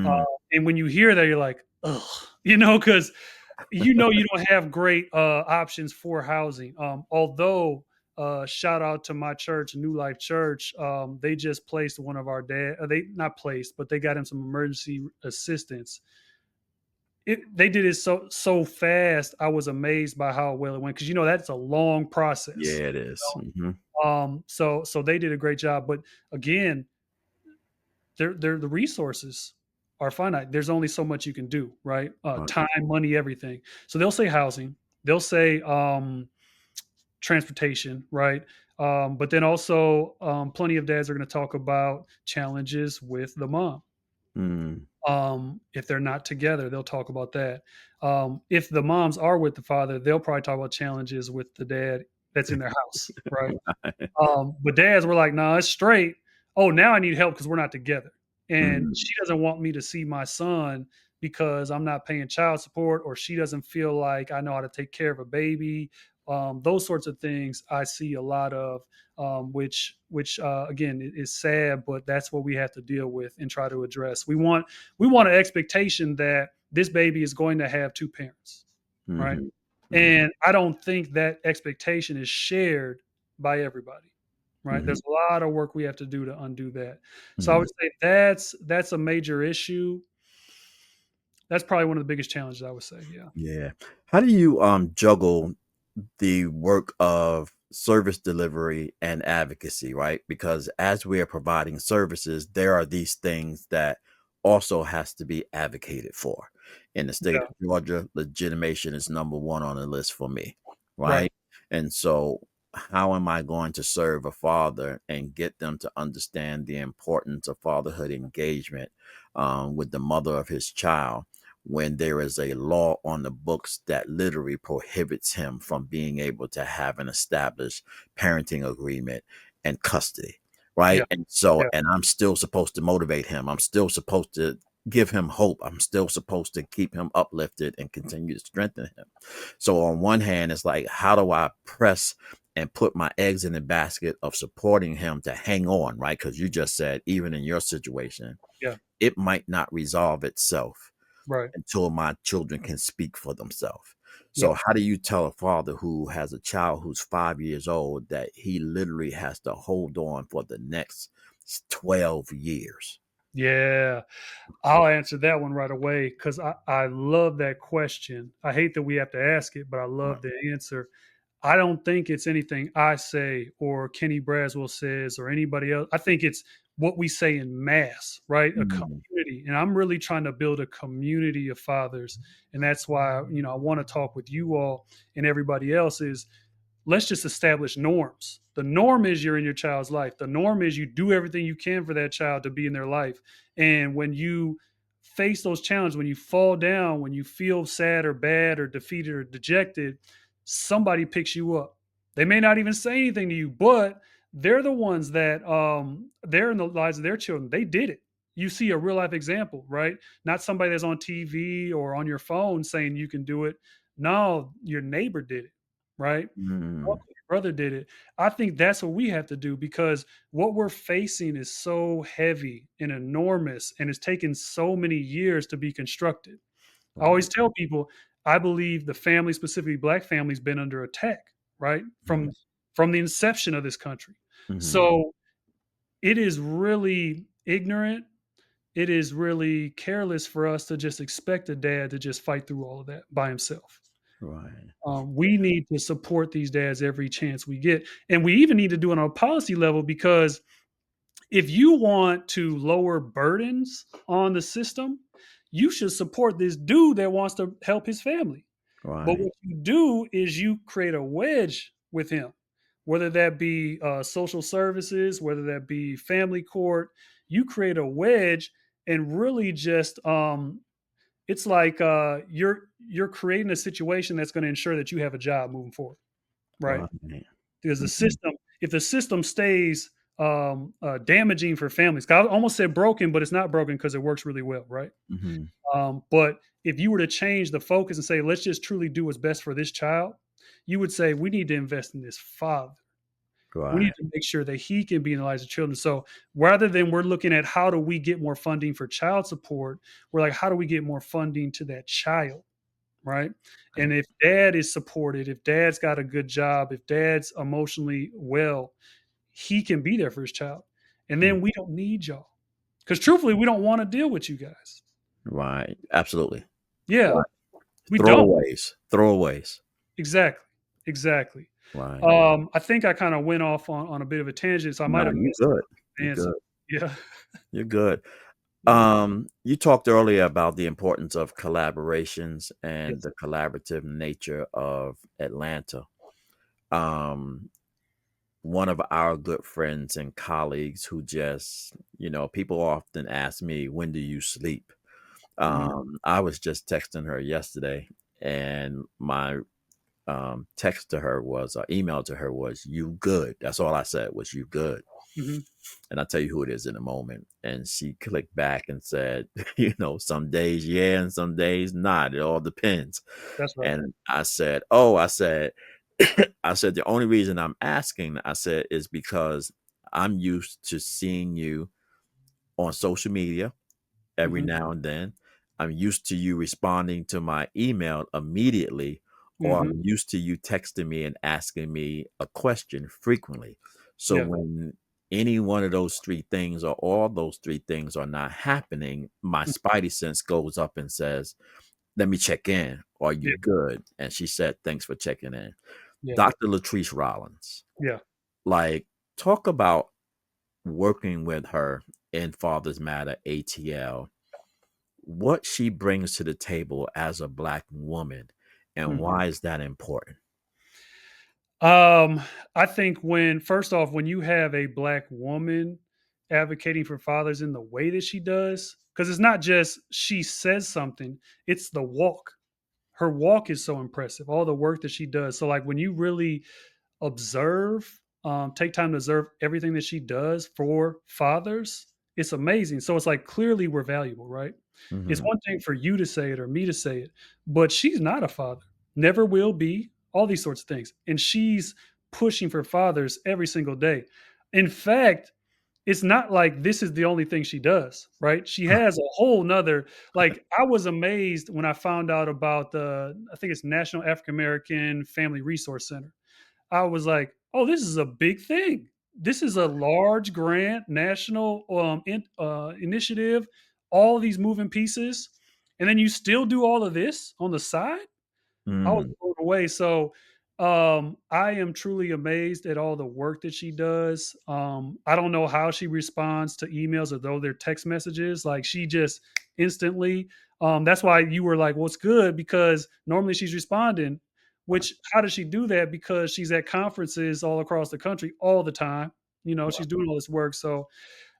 uh, Mm, and when you hear that, you're like, ugh, because you don't have great options for housing. Although, shout out to my church, New Life Church. They just placed one of our dad. They not placed, but they got him some emergency assistance. They did it so fast. I was amazed by how well it went because that's a long process. yeah, it is. Mhm. So they did a great job. But again, they're the resources are finite. There's only so much you can do, right? Right. Time, money, everything. So they'll say housing, they'll say transportation, right? But then also, plenty of dads are going to talk about challenges with the mom. Mm, If they're not together, they'll talk about that. If the moms are with the father, they'll probably talk about challenges with the dad that's in their house, right? But dads were like, "No, it's straight. Oh, now I need help because we're not together, and mm, she doesn't want me to see my son because I'm not paying child support, or she doesn't feel like I know how to take care of a baby." Those sorts of things I see a lot of, which again is sad, but that's what we have to deal with and try to address. We want an expectation that this baby is going to have two parents, right? mhm, mhm, And I don't think that expectation is shared by everybody, right? mhm, There's a lot of work we have to do to undo that. So I mhm. would say that's a major issue. That's probably one of the biggest challenges I would say. Yeah. Yeah. How do you juggle the work of service delivery and advocacy, right? Because as we are providing services, there are these things that also has to be advocated for. In the state Yeah. of Georgia, legitimation is number one on the list for me, Right. right? And so how am I going to serve a father and get them to understand the importance of fatherhood engagement with the mother of his child when there is a law on the books that literally prohibits him from being able to have an established parenting agreement and custody, Yeah. right? And so, Yeah. and I'm still supposed to motivate him. I'm still supposed to give him hope. I'm still supposed to keep him uplifted and continue to strengthen him. So, on one hand, it's like, how do I press and put my eggs in the basket of supporting him to hang on, right? Because you just said, even in your situation, Yeah. it might not resolve itself Right. until my children can speak for themselves. Yeah. So, how do you tell a father who has a child who's 5 years old that he literally has to hold on for the next 12 years? Yeah. I'll answer that one right away because I love that question. I hate that we have to ask it, but I Right. love the answer. I don't think it's anything I say or Kenny Braswell says or anybody else. I think it's what we say in mass, right? A Mm, community. And I'm really trying to build a community of fathers. And that's why, I want to talk with you all and everybody else is let's just establish norms. The norm is you're in your child's life. The norm is you do everything you can for that child to be in their life. And when you face those challenges, when you fall down, when you feel sad or bad or defeated or dejected, somebody picks you up. They may not even say anything to you, but they're the ones that they're in the lives of their children. They did it. You see a real life example, right? Not somebody that's on TV or on your phone saying you can do it. No, your neighbor did it, right? mm, Uncle, your brother did it. I think that's what we have to do because what we're facing is so heavy and enormous, and it's taken so many years to be constructed. I right. always tell people, I believe the family, specifically Black families, been under attack, right? From Yes. from the inception of this country. Mhm, So it is really ignorant. It is really careless for us to just expect a dad to just fight through all of that by himself. right. We need to support these dads every chance we get. And we even need to do it on a policy level because if you want to lower burdens on the system, you should support this dude that wants to help his family. But Right. what you do is you create a wedge with him, whether that be social services, whether that be family court. You create a wedge and really just it's like you're creating a situation that's going to ensure that you have a job moving forward, right? Right. Because the Mhm, system, if the system stays damaging for families. I almost said broken, but it's not broken because it works really well, right? Mm-hmm. But if you were to change the focus and say, let's just truly do what's best for this child, you would say, we need to invest in this father. We Right. need to make sure that he can be in the lives of children. So rather than we're looking at how do we get more funding for child support, we're like, how do we get more funding to that child? Right. Right. And if dad is supported, if dad's got a good job, if dad's emotionally well, he can be there for his child. And Mm. then we don't need y'all. Because truthfully, we don't want to deal with you guys. Right. Absolutely. Yeah, Right. we don't. Throwaways. Throwaways. Exactly. Exactly. Right. I think I kind of went off on a bit of a tangent, so I might No, have you missed good. the You answer. good. Yeah. You're good. Yeah. You talked earlier about the importance of collaborations and Yes. the collaborative nature of Atlanta. Um, One of our good friends and colleagues who just, people often ask me, when do you sleep? Mhm. I was just texting her yesterday, and my text to her was, email to her was, you good. That's all I said was, you good. Mhm. And I'll tell you who it is in a moment. And she clicked back and said, some days, yeah, and some days not. It all depends. That's right. And I said, oh, I said, I said, the only reason I'm asking, I said, is because I'm used to seeing you on social media every Mhm. now and then. I'm used to you responding to my email immediately, or Mhm. I'm used to you texting me and asking me a question frequently. So Yeah. when any one of those three things or all those three things are not happening, my Mm. spidey sense goes up and says, let me check in. Are you Yeah. good? And she said, thanks for checking in. Yeah. Dr. Latrice Rollins, Yeah. like, talk about working with her in Fathers Matter ATL, what she brings to the table as a Black woman, and Mhm. why is that important? Um, I think first off, when you have a black woman advocating for fathers in the way that she does, because it's not just she says something, it's the walk. Her walk is so impressive, all the work that she does. So, like, when you really observe, take time to observe everything that she does for fathers, it's amazing. So, it's like clearly we're valuable, right? It's Mhm, one thing for you to say it or me to say it, but she's not a father, never will be, all these sorts of things. And she's pushing for fathers every single day. In fact, it's not like this is the only thing she does, right? She has a whole nother, like, I was amazed when I found out about I think it's National African American Family Resource Center. I was like, oh, this is a big thing. This is a large grant, national initiative, all these moving pieces. And then you still do all of this on the side? I was mm, blown away. So, I am truly amazed at all the work that she does. I don't know how she responds to emails or though they're text messages. Like, she just instantly. That's why you were like, "Well, it's good," because normally she's responding. Which, how does she do that? Because she's at conferences all across the country all the time. She's doing all this work. So,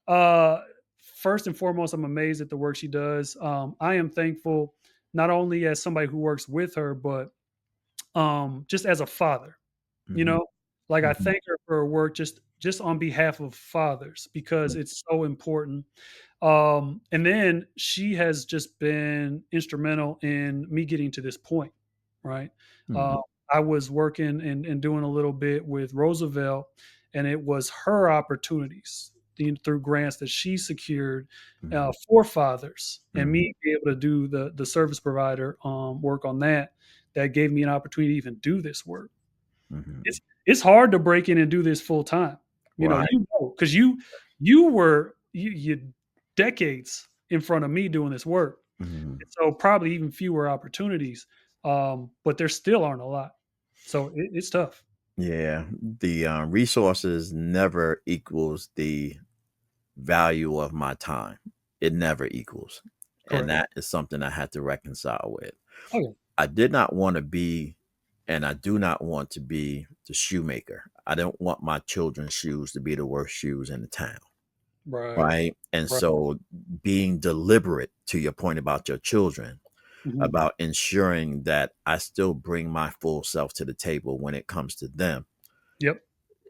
uh, first and foremost, I'm amazed at the work she does. I am thankful not only as somebody who works with her, but just as a father, you mhm, know? Like, I mhm, thank her for her work just on behalf of fathers because it's so important. And then she has just been instrumental in me getting to this point, right? Uh, mhm, I was working and doing a little bit with Roosevelt, and it was her opportunities through grants that she secured mhm, for fathers, and mhm, me being able to do the service provider work on that gave me an opportunity to even do this work. mhm. It's hard to break in and do this full time. Right. Because you were you decades in front of me doing this work. Mhm. So probably even fewer opportunities. But there still aren't a lot. So it's tough. Yeah, the resources never equals the value of my time. It never equals. And Correct. that is something I had to reconcile with. Oh yeah. I did not want to be, and I do not want to be the shoemaker. I don't want my children's shoes to be the worst shoes in the town. Right. Right. And Right. so being deliberate to your point about your children, Mhm. about ensuring that I still bring my full self to the table when it comes to them, Yep.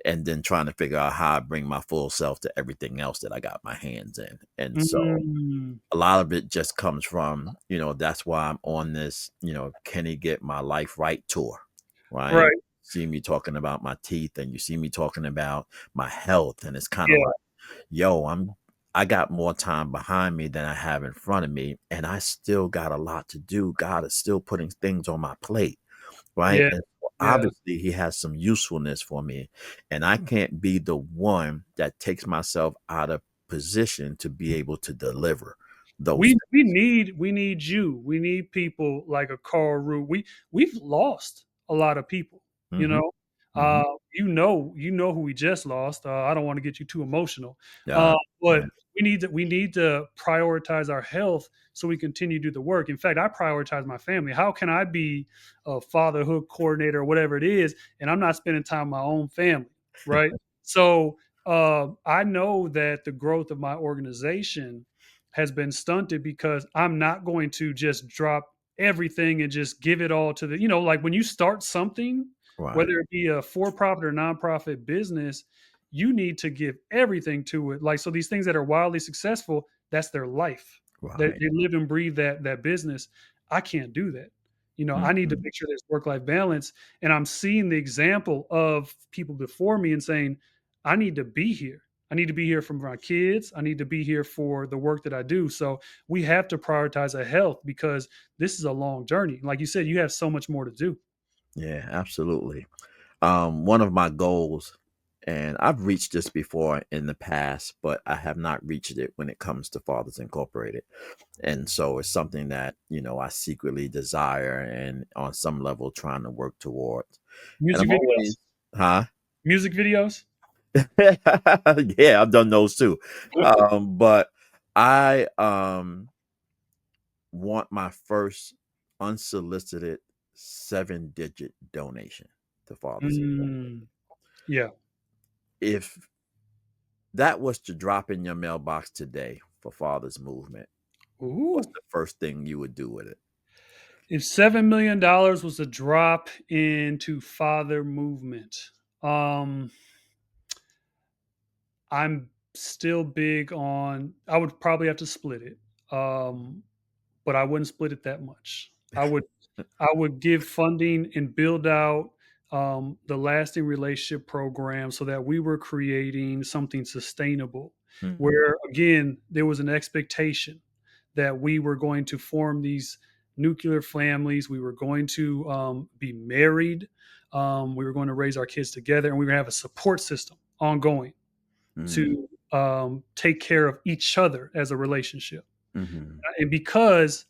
and then trying to figure out how I bring my full self to everything else that I got my hands in. And so Mm. a lot of it just comes from, that's why I'm on this, can he get my life right tour, right? Right. See me talking about my teeth, and you see me talking about my health, and it's kind of Yeah. like, yo, I got more time behind me than I have in front of me, and I still got a lot to do. God is still putting things on my plate, right? Yeah. And so Yeah. obviously he has some usefulness for me, and I can't be the one that takes myself out of position to be able to deliver those We need you. We need people like a Carl Root. We've lost a lot of people, you things. know. Hmm. You know who we just lost. I don't want to get you too emotional. Yeah, But yeah, we need to prioritize our health so we continue to do the work. In fact, I prioritize my family. How can I be a fatherhood coordinator or whatever it is, and I'm not spending time with my own family, right? So I know that the growth of my organization has been stunted because I'm not going to just drop everything and just give it all to like when you start something, right, whether it be a for profit or nonprofit business, you need to give everything to it. Like, so these things that are wildly successful, that's their life. right. They live and breathe that business. I can't do that. I need to Mhm. make sure there's work-life balance. And I'm seeing the example of people before me and saying, I need to be here. I need to be here for my kids. I need to be here for the work that I do. So we have to prioritize our health because this is a long journey. Like you said, you have so much more to do. Yeah, absolutely. One of my goals, and I've reached this before in the past, but I have not reached it when it comes to Fathers Incorporated. And so it's something that, I secretly desire and on some level trying to work towards. And Music I'm always, videos, huh? music videos. Yeah, I've done those too. But I want my first unsolicited 7-digit donation to Fathers Incorporated. Mm, yeah. If that was to drop in your mailbox today for Father's Movement, what's Ooh. the first thing you would do with it? If $7 million was a drop into father movement, um, I'm still big on. I would probably have to split it, but I wouldn't split it that much. I would give funding and build out the lasting relationship program so that we were creating something sustainable, Mhm, where again there was an expectation that we were going to form these nuclear families. We were going to be married. We were going to raise our kids together, and we were going to have a support system ongoing mhm, to take care of each other as a relationship. mhm. And because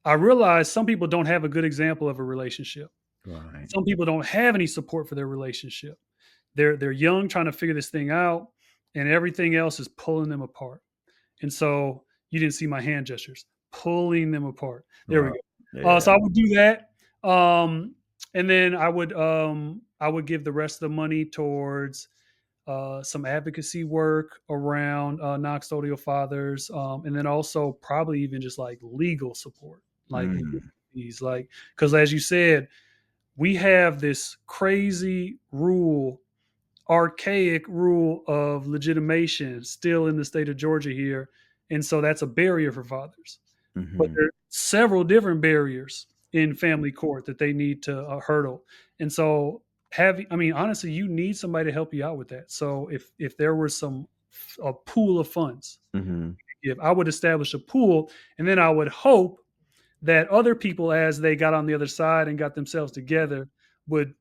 I realize some people don't have a good example of a relationship. Right. Some people don't have any support for their relationship. They're young trying to figure this thing out, and everything else is pulling them apart. And so you didn't see my hand gestures, pulling them apart. There we Right. go. Yeah. So I would do that, and then I would give the rest of the money towards some advocacy work around non-custodial fathers, and then also probably even just like legal support, like legal Mm, fees, like because as you said, we have this crazy rule, archaic rule of legitimation still in the state of Georgia here, and so that's a barrier for fathers. But mhm, there are several different barriers in family court that they need to hurdle. And so I mean, honestly, you need somebody to help you out with that. So if there was a pool of funds, mhm, if I would establish a pool, and then I would hope that other people, as they got on the other side and got themselves together, would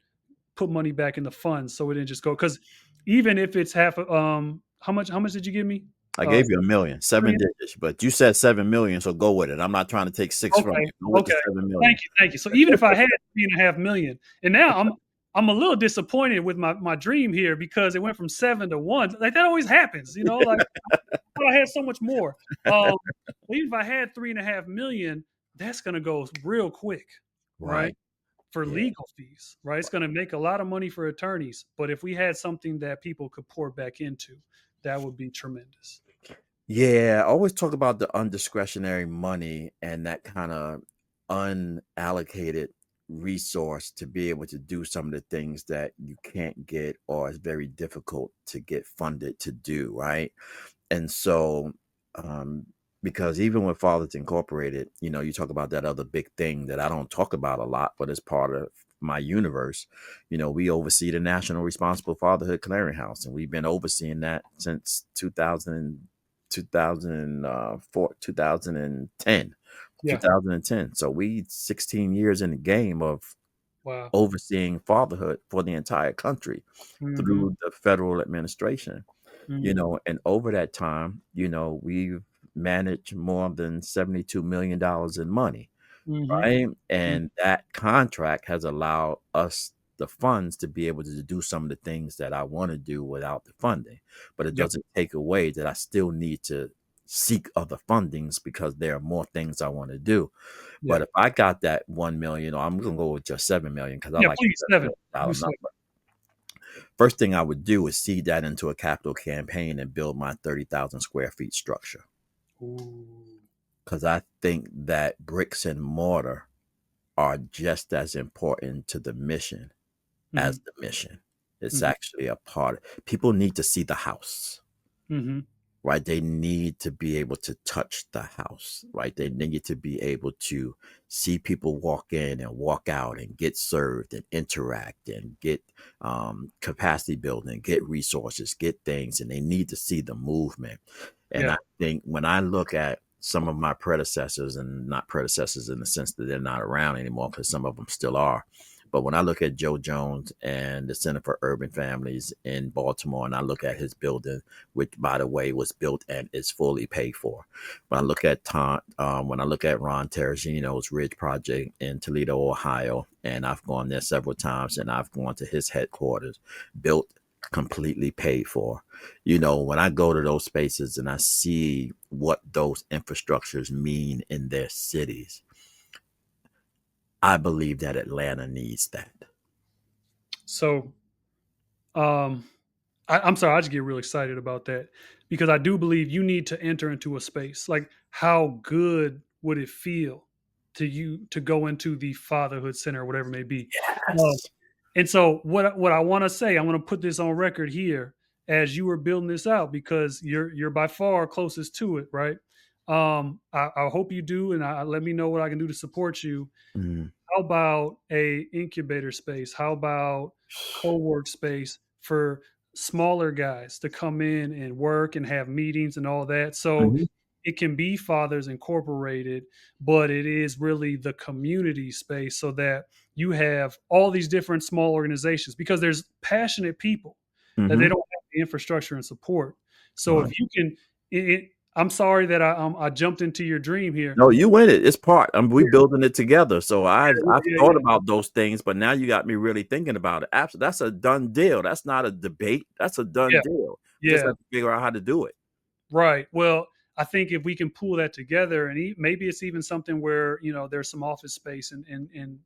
put money back in the funds so it didn't just go. Because even if it's half, how much did you give me? I Uh, gave you a million, 7 3. digits, but you said 7 million, so go with it. I'm not trying to take six from Okay, you. Go with the okay. 7 million. Thank you. So even if I had 3.5 million, and now I'm a little disappointed with my dream here because it went from 7 to 1. Like, that always happens, like, I thought I had so much more. But even if I had 3.5 million, that's gonna go real quick, right? Right. For Yeah. legal fees, right? It's gonna make a lot of money for attorneys, but if we had something that people could pour back into, that would be tremendous. Yeah, I always talk about the undiscretionary money and that kind of unallocated resource to be able to do some of the things that you can't get or is very difficult to get funded to do, right? And so, um, because even with Fathers Incorporated, you talk about that other big thing that I don't talk about a lot, but it's part of my universe. We oversee the National Responsible Fatherhood Clearinghouse, and we've been overseeing that since 2004, 2010. Yeah. 2010. So we 16 years in the game of Wow. overseeing fatherhood for the entire country Mm-hmm. through the federal administration. Mm-hmm. And over that time, we've managed more than $72 million in money, Mm-hmm. right? And that contract has allowed us the funds to be able to do some of the things that I want to do without the funding. But it Yep. doesn't take away that I still need to seek other fundings because there are more things I want to do. Yeah. But if I got that 1 million, or I'm gonna go with just 7 million because I Yeah. like Please, the seven. Do dollar seven. number. First thing I would do is seed that into a capital campaign and build my 30,000 square feet structure. Ooh. Because I think that bricks and mortar are just as important to the mission Mm-hmm. as the mission. It's Mm-hmm. actually a part. People need to see the house, Mm-hmm. right? They need to be able to touch the house, right? They need to be able to see people walk in and walk out and get served and interact and get capacity building, get resources, get things, and they need to see the movement. And Yeah. I think when I look at some of my predecessors, and not predecessors in the sense that they're not around anymore, because some of them still are. But when I look at Joe Jones and the Center for Urban Families in Baltimore, and I look at his building, which by the way was built and is fully paid for. When I look at when I look at Ron Terragino's Ridge Project in Toledo, Ohio, and I've gone there several times, and I've gone to his headquarters, built, completely paid for. When I go to those spaces and I see what those infrastructures mean in their cities, I believe that Atlanta needs that. So, um, I'm sorry, I just get real excited about that because I do believe you need to enter into a space. Like, how good would it feel to you to go into the fatherhood center or whatever it may be? Um, Yes. and so, what I want to say, I want to put this on record here as you were building this out because you're by far closest to it, right? I hope you do, and let me know what I can do to support you. Mm. How about a incubator space? How about co-work space for smaller guys to come in and work and have meetings and all that? So Mhm. it can be Fathers Incorporated, but it is really the community space so that you have all these different small organizations because there's passionate people that they Mhm. don't have the infrastructure and support. So if Right. you can, I'm sorry that I jumped into your dream here. No, you win it. It's part. We Yeah, building it together. So yeah, I've yeah, thought yeah. about those things, but now you got me really thinking about it. Absolutely, that's a done deal. That's not a debate. That's a done Yeah, deal. We just yeah. have to figure out how to do it. Right. Well, I think if we can pull that together, and maybe it's even something where there's some office space and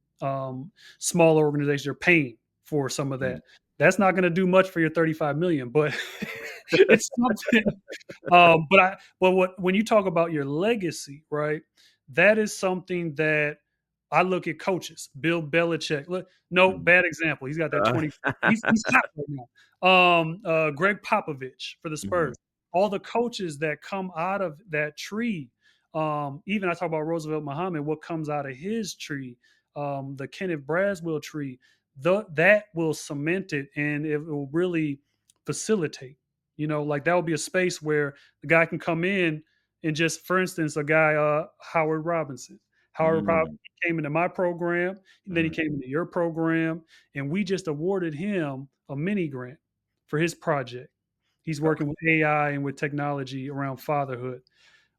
small organizations are paying for some of Mm. that. That's not going to do much for your 35 million, but it's something. But when you talk about your legacy, right? That is something that I look at coaches. Bill Belichick. Look, no Mm. bad example. He's got that Uh, 20. He's hot right now. Greg Popovich for the mhm. Spurs. All the coaches that come out of that tree. Even I talk about Roosevelt Muhammad. What comes out of his tree? The Kenneth Braswell tree. That will cement it, and it will really facilitate. Like that will be a space where the guy can come in and just, for instance, a guy, Howard Robinson. Howard Robinson Mm. came into my program, and then he Mm. came into your program, and we just awarded him a mini grant for his project. He's working with AI and with technology around fatherhood.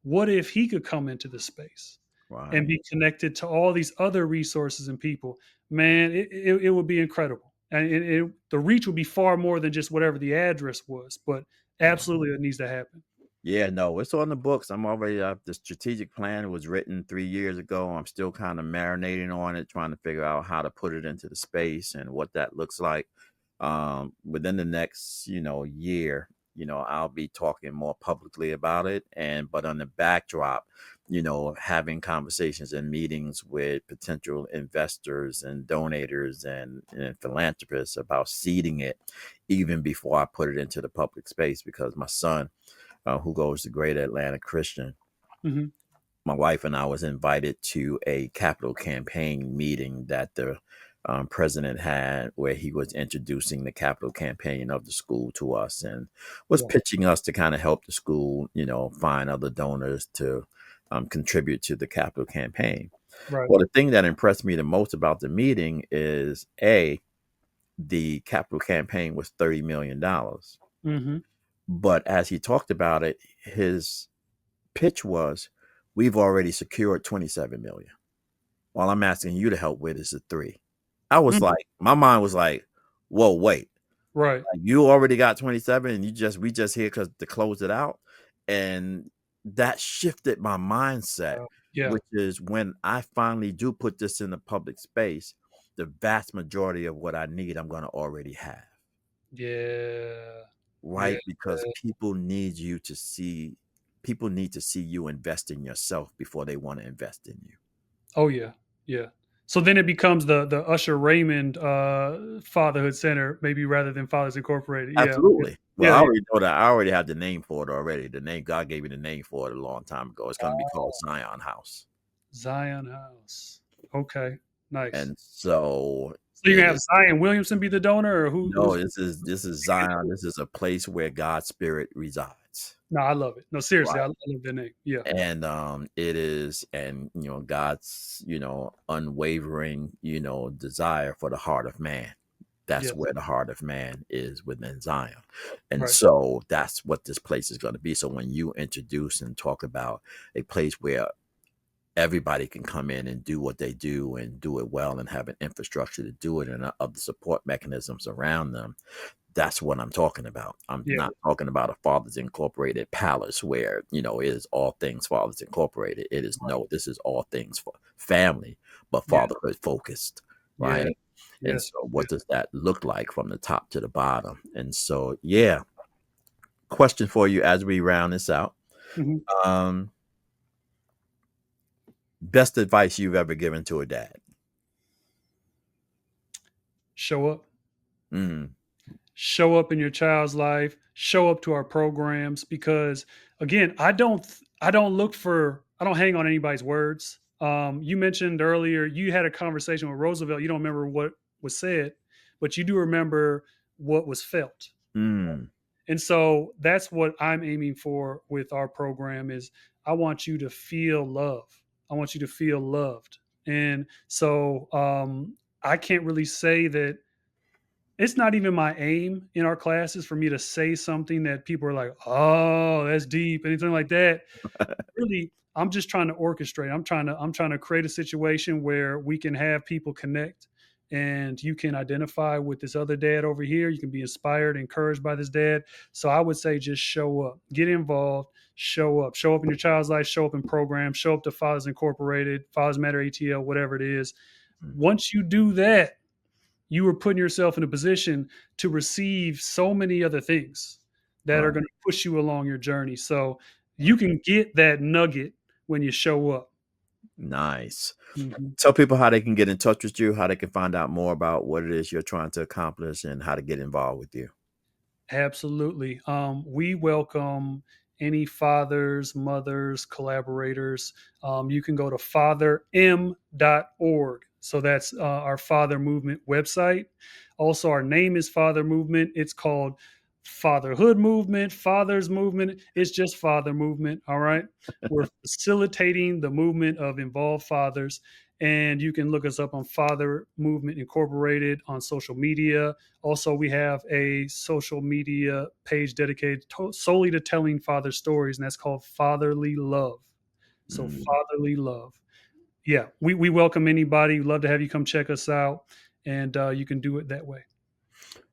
What if he could come into the space and Right. be connected to all these other resources and people? Man, it would be incredible. And the reach would be far more than just whatever the address was, but Right. absolutely it needs to happen. Yeah, no, it's on the books. I'm already the strategic plan was written 3 years ago. I'm still kind of marinating on it, trying to figure out how to put it into the space and what that looks like. Within the next, year, I'll be talking more publicly about it. But on the backdrop, having conversations and meetings with potential investors and donators and philanthropists about seeding it even before I put it into the public space, because my son, who goes to Greater Atlanta Christian, Hmm. my wife and I was invited to a capital campaign meeting that the president had, where he was introducing the capital campaign of the school to us and was Yeah. pitching us to kind of help the school, find other donors to contribute to the capital campaign. Right. Well, the thing that impressed me the most about the meeting is the capital campaign was $30 million. Hmm. But as he talked about it, his pitch was, we've already secured 27 million. All I'm asking you to help with is the 3. I was Mm. like, my mind was like, whoa, wait, Right. like, you already got 27 and we just here because to close it out. And that shifted my mindset, Yeah. which is when I finally do put this in the public space, the vast majority of what I need, I'm going to already have. Yeah. Yeah. Right? Because people need to see you invest in yourself before they want to invest in you. Oh yeah. Yeah. So then it becomes the Usher Raymond Fatherhood Center, maybe rather than Fathers Incorporated. Yeah. Absolutely. Well, Yeah. I Yeah. already know that. I already have the name for it already. The name, God gave me the name for it a long time ago. It's going to be called Zion House. Zion House. Okay. Nice. And so So you're it gonna have is. Zion Williamson be the donor, or No, who's? this is Zion. This is a place where God's spirit resides. No, I love it. No, seriously, Right. I love that name. Yeah. And it is, and God's unwavering desire for the heart of man. That's Yes. where the heart of man is, within Zion. And Right. so that's what this place is going to be. So when you introduce and talk about a place where everybody can come in and do what they do and do it well and have an infrastructure to do it and other support mechanisms around them, that's what I'm talking about. I'm Yeah. not talking about a Fathers Incorporated palace where, it is all things Fathers Incorporated. It is no, this is all things for family, but Yeah. fatherhood focused, Yeah. right? And Yes. so Yes. what does that look like from the top to the bottom? And so, yeah, question for you as we round this out. Mhm. Um, Best advice you've ever given to a dad? Show up. Mm, Show up in your child's life. Show up to our programs, because again, I don't hang on anybody's words. You mentioned earlier you had a conversation with Roosevelt. You don't remember what was said, but you do remember what was felt. mm, And so that's what I'm aiming for with our program is I want you to feel love. I want you to feel loved. And so I can't really say that it's not even my aim in our classes for me to say something that people are like, oh, that's deep, anything like that. Really, I'm just trying to orchestrate. I'm trying to create a situation where we can have people connect, and you can identify with this other dad over here. You can be inspired, encouraged by this dad. So I would say just show up, get involved, show up in your child's life, show up in programs, show up to Fathers Incorporated, Fathers Matter ATL, whatever it is. mm. Once you do that, you are putting yourself in a position to receive so many other things that are Right. going to push you along your journey. So you can get that nugget when you show up. Nice. Mhm. Tell people how they can get in touch with you, how they can find out more about what it is you're trying to accomplish, and how to get involved with you. Absolutely. We welcome any fathers, mothers, collaborators. You can go to fatherm.org. So that's our Father Movement website. Also, our name is Father Movement. It's called Fatherhood Movement, Fathers Movement. It's just Father Movement. All right. We're facilitating the movement of involved fathers. And you can look us up on Father Movement Incorporated on social media. Also, we have a social media page dedicated solely to telling father stories, and that's called Fatherly Love. So, Mm. Fatherly Love. Yeah, we welcome anybody. We'd love to have you come check us out, and you can do it that way.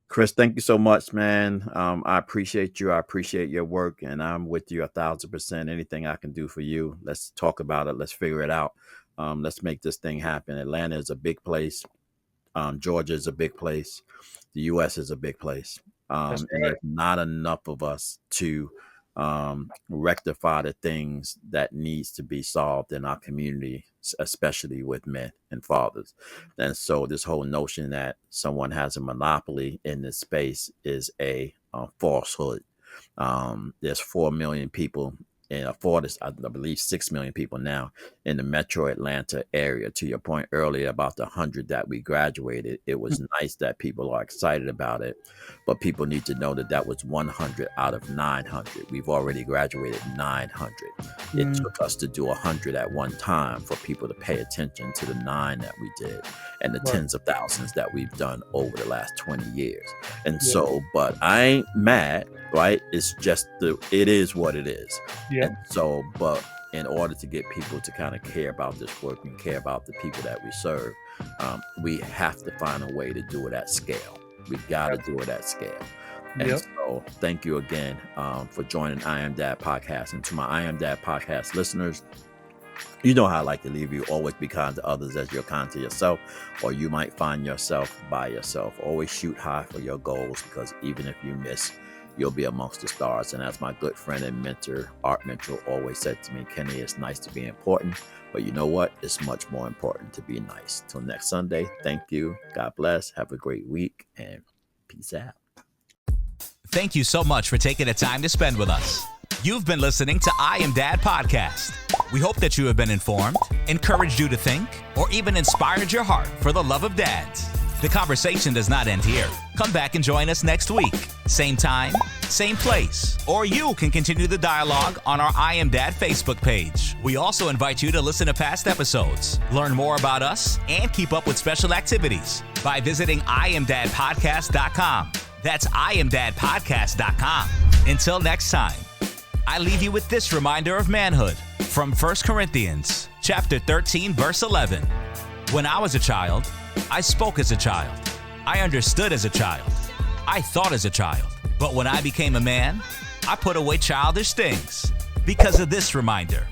Chris, thank you so much, man. I appreciate you. I appreciate your work, and I'm with you 1,000%. Anything I can do for you, let's talk about it. Let's figure it out. Let's make this thing happen. Atlanta is a big place. Georgia is a big place. The U.S. is a big place. That's And right. there's not enough of us to rectify the things that needs to be solved in our community, especially with men and fathers. And so this whole notion that someone has a monopoly in this space is a falsehood. There's 4 million people in I believe 6 million people now in the metro Atlanta area. To your point earlier about the 100 that we graduated, it was nice that people are excited about it, but people need to know that that was 100 out of 900. We've already graduated 900. It took us to do 100 at one time for people to pay attention to the 9 that we did and the tens of thousands that we've done over the last 20 years. And so, but I ain't mad, right? It's just it is what it is. Yeah. And so, but in order to get people to kind of care about this work and care about the people that we serve, we have to find a way to do it at scale. We got to do it at scale. And so thank you again for joining I Am Dad Podcast. And to my I Am Dad Podcast listeners, you know how I like to leave you. Always be kind to others as you're kind to yourself, or you might find yourself by yourself. Always shoot high for your goals, because even if you miss, you'll be amongst the stars. And as my good friend and mentor, Art Mitchell, always said to me, Kenny, it's nice to be important, but you know what? It's much more important to be nice. Till next Sunday, thank you. God bless. Have a great week, and peace out. Thank you so much for taking the time to spend with us. You've been listening to I Am Dad Podcast. We hope that you have been informed, encouraged you to think, or even inspired your heart for the love of dads. The conversation does not end here. Come back and join us next week. Same time, same place. Or you can continue the dialogue on our I Am Dad Facebook page. We also invite you to listen to past episodes, learn more about us, and keep up with special activities by visiting IamDadPodcast.com. That's IamDadPodcast.com. Until next time, I leave you with this reminder of manhood from 1 Corinthians chapter 13, verse 11. When I was a child, I spoke as a child. I understood as a child. I thought as a child. But when I became a man, I put away childish things. Because of this reminder,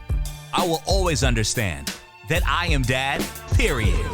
I will always understand that I am dad, period.